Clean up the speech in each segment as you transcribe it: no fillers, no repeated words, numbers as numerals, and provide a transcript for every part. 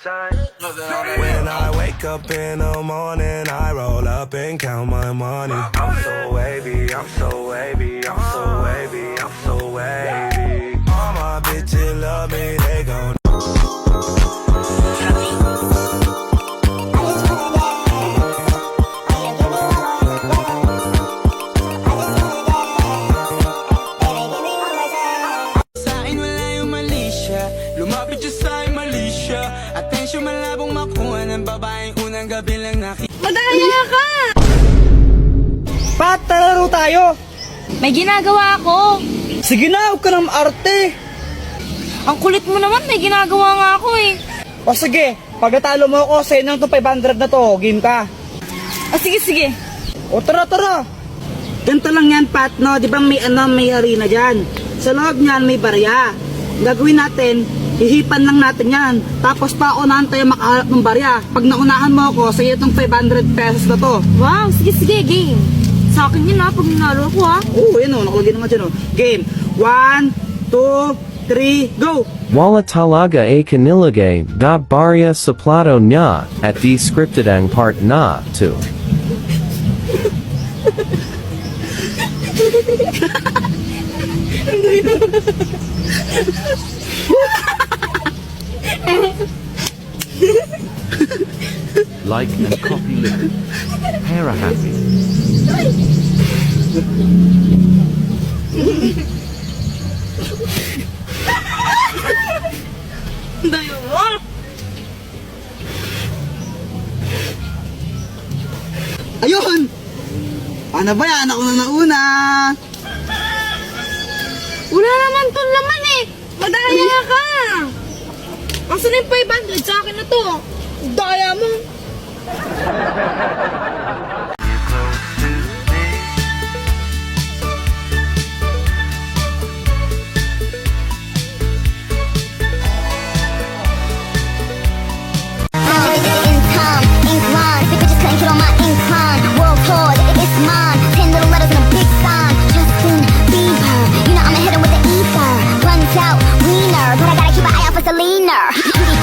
When I wake up in the morning, I roll up and count my money. I'm so wavy, I'm so wavy, I'm so wavy, I'm so wavy. All my bitches love me, they gon' lumapit siya sa'yo, mali siya. Atensyon malabong makuha ng babaeng unang gabi lang nakita. Madaya ka! Pat, talaro tayo! May ginagawa ako. Sige na, huwag ka nang arte! Ang kulit mo naman, may ginagawa nga ako eh. O sige, pag natalo mo ako, sa'yo nang itong 500 na to, game ka. Sige. O tara! Ganito lang yan, Pat, no? Di ba may arena dyan? Sa loob niyan, may barya. Gagawin natin, hihipan lang natin yan. Tapos paunahan tayo makahalap ng barya. Pag naunahan mo ako, sa'yo itong 500 pesos na to. Wow, sige, game. Sa akin yun pag nanalo ko Oo, yun o, nakalagay naman dyan o. Game, 1, 2, 3, go! Wala talaga kanilagay da barya sa plato niya at di scripted ang part na to. Like and copy link. Para happy. Ayun! Ano ba yan? Ako na nauna! Wala naman to laman eh. Madaya ka. Asan yung 500 sa akin na to? Daya mo. Leaner.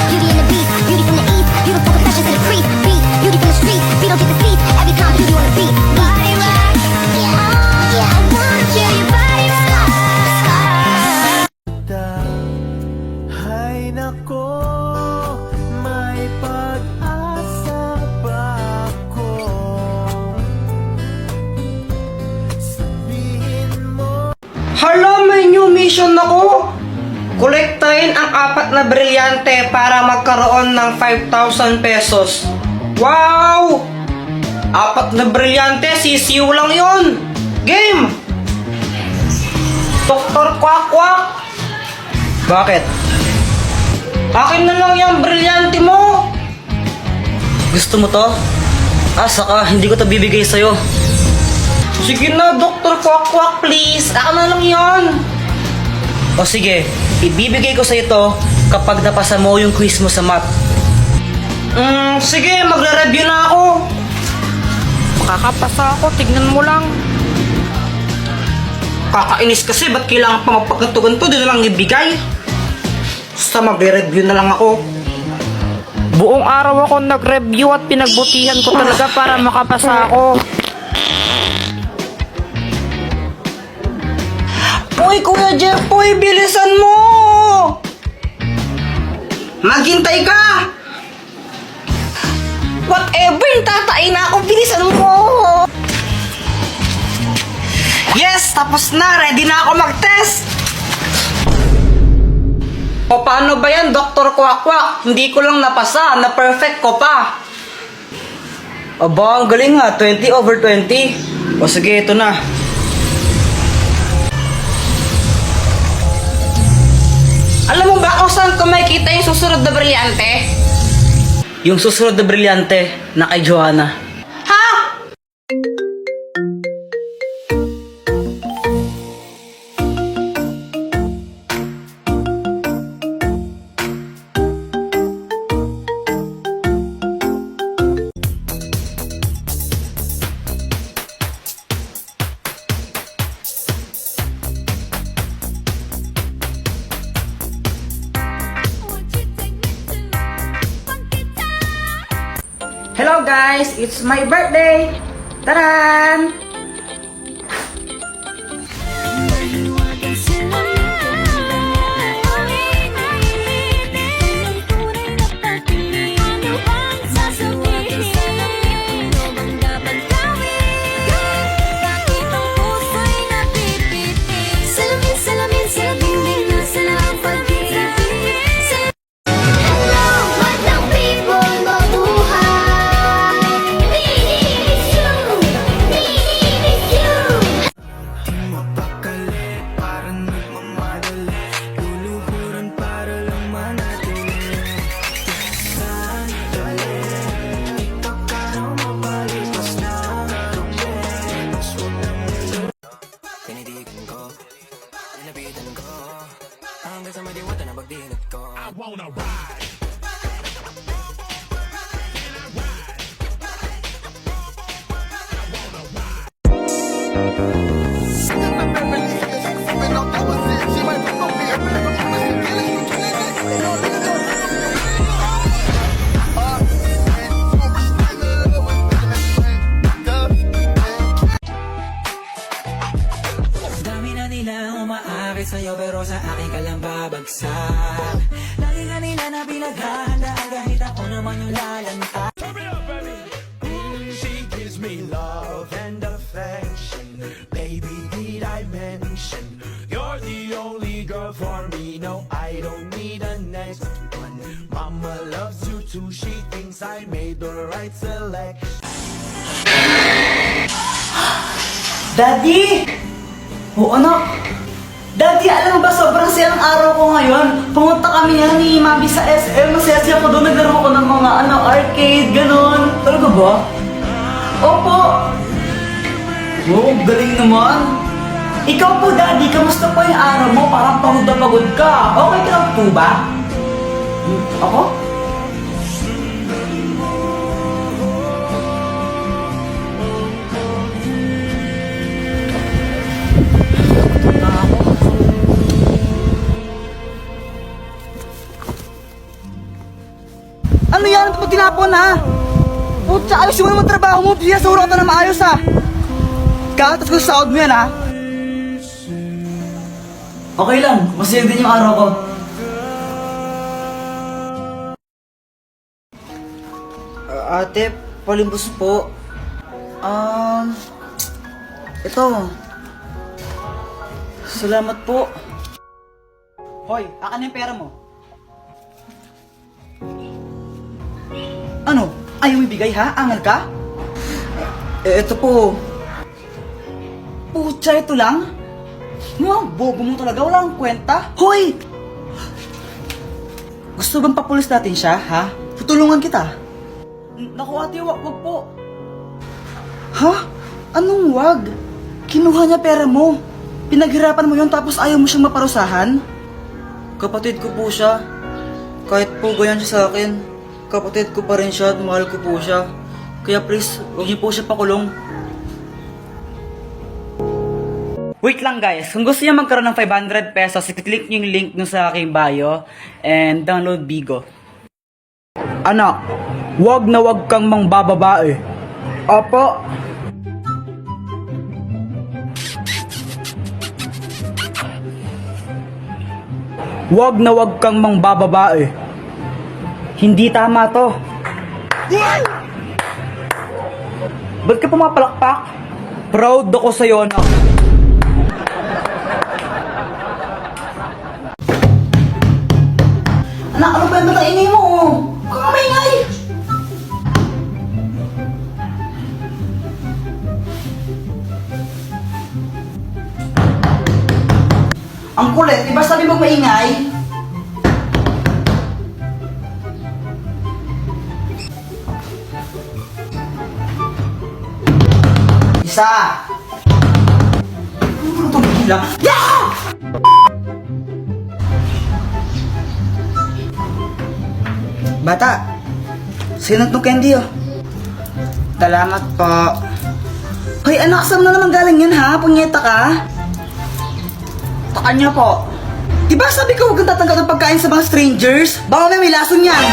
Beauty and the beast, beauty from the east, beautiful confessions to the priest, beat, beauty from the streets, beat don't get the seats, every time beauty on the beat. Body rock, yeah, I wanna feel your body rock. Hay nako, may pag-asa ba ako? Sabihin mo. Hala, may new mission ako! Kolektahin ang 4 na brilyante para magkaroon ng 5,000 pesos. Wow! 4 na brilyante, sisiw lang yon. Game! Dr. Quack. Bakit? Akin na lang yung brilyante mo. Gusto mo to? Saka hindi ko to bibigay sa'yo. Sige na, Dr. Quack, please. Akin na lang yon. O sige, ibibigay ko sa ito kapag napasa mo yung quiz mo sa math. Sige, magre-review na ako. Makakapasa ako, tignan mo lang. Kakainis kasi, ba't kailangan pa magpagkantugan to? Di na lang ibigay. Basta magre-review na lang ako. Buong araw ako nag-review at pinagbutihan ko talaga para makapasa ako. Uy, Kuya Jeffoy, bilisan mo! Maghintay ka! Whatever, tatain na ako, bilisan mo! Yes, tapos na, ready na ako mag-test! O paano ba yan, Dr. Quack? Hindi ko lang napasa, na-perfect ko pa. Aba, ang galing nga, 20/20. O sige, ito na. Alam mo ba kung saan ko makikita yung susunod na brilyante? Yung susunod na brilyante na kay Joanna. Ha? guys, it's my birthday! Taran! Dami na nila umaakit sa'yo pero sa akin ka lang babagsak. Lagi nga nila na pinaghahandaan kahit ako naman yung lalanta. She gives me love and affection. Baby, did I mention you're the only girl for me? No, I don't need a next one. Mama loves you too. She thinks I made the right selection. Daddy! Oo anak! Daddy, alam mo ba sobrang saya ng araw ko ngayon? Pumunta kami yan ni Mami sa SM. Masaya-saya ko doon. Naglaro ko ng mga arcade, ganon. Talaga ba? Opo! Oh, galing naman! Ikaw po, Daddy, kamusta po yung araw mo? Parang pagod na pagod ka. Okay ka lang po ba? Ako? Ano yan? Ito mo tinapon ha? Putsa, ayos mo naman trabaho mo. Siya sa ka na maayos ha. Katas ko sa sahod mo yan ha. Okay lang. Masaya din yung araw ko. Ate, palimbos po. Ito. Salamat po. Hoy, akin na yung pera mo. Ano? Ayaw mo ibigay ha? Angal ka? Ito po. Putsa, ito lang? Mga bobo mo talaga, wala kang kwenta. Hoy! Gusto bang papulis natin siya, ha? Tutulungan kita. Naku ate, wag po. Ha? Anong wag? Kinuha niya pera mo. Pinaghirapan mo yun tapos ayaw mo siyang maparusahan? Kapatid ko po siya. Kahit po ganyan siya sa akin, kapatid ko pa rin siya at mahal ko po siya. Kaya please, huwag niyo po siya pakulong. Wait lang guys, kung gusto niyo magkaroon ng 500 pesos, click niyo yung link nung sa aking bio and download Bigo. Anak, wag na wag kang mangbababae. Opo. Wag na wag kang mangbababae. Hindi tama to. Ba't ka pumapalakpak? Proud ako sa'yo, anak. Anak, ano ba yung matainay mo? Huwag kang maingay! Ang kulit, di ba sabi mo maingay? Isa! Ano ito bigla? Yeah! Bata, sino itong candy oh? Salamat po. Hoy anak, saan na naman galing yan ha? Punyeta ka? Takan niyo po. Diba sabi ko huwag kang tatanggap ng pagkain sa mga strangers? Baka may lason yan.